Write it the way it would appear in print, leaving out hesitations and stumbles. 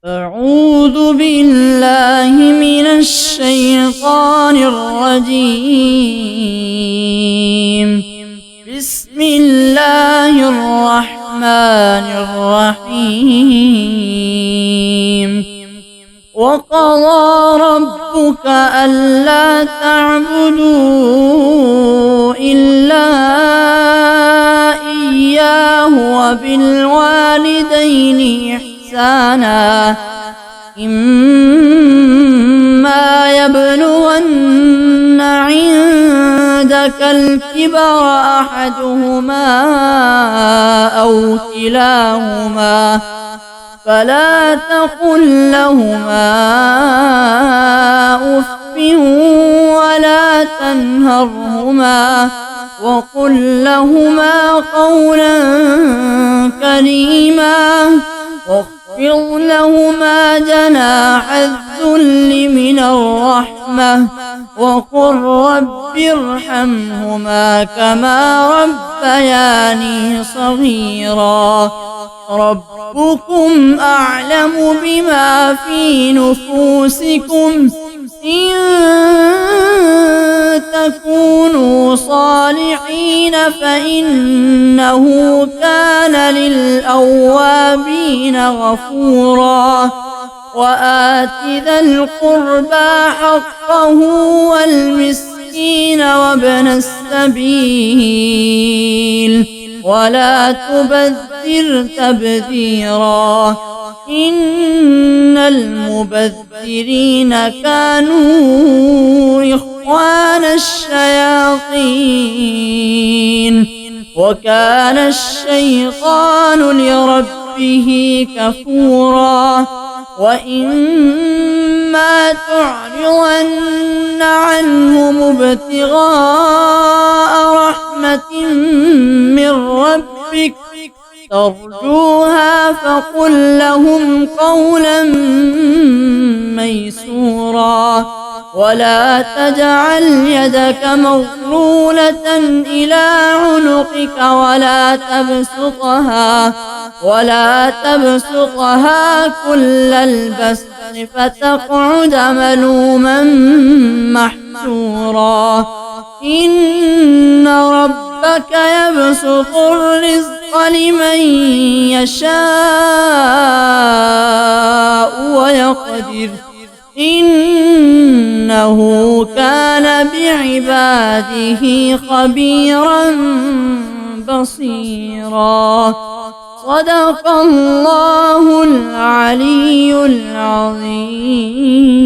أعوذ بالله من الشيطان الرجيم. بسم الله الرحمن الرحيم. وقضى ربك ألا تعبدوا إلا إياه وبالوالدين إحسانا إما يبلغن عندك الكبر أحدهما أو كلاهما فلا تقل لهما أف ولا تنهرهما وقل لهما قولا كريما واخفض لهما جناح الذل من الرحمة وقل رب ارحمهما كما ربياني صغيرا. ربكم أعلم بما في نفوسكم إن تكونوا صالحين فإنه كان للأوابين غفورا. وآت ذا القربى حقه والمسكين وابن السبيل ولا تبذر تبذيرا إن المبذرين كانوا إخوان الشياطين وكان الشيطان لربه كفورا. وإما تعرضن عنهم ابتغاء رحمة من ربك ترجوها فقل لهم قولا ميسورا. ولا تجعل يدك مغلولة إلى عنقك ولا تبسطها كل البسط فتقعد ملوما محسورا. إن ربك يبسط الرزق لمن يشاء ويقدر إنه كان بعباده خبيرا بصيرا. صدق الله العلي العظيم.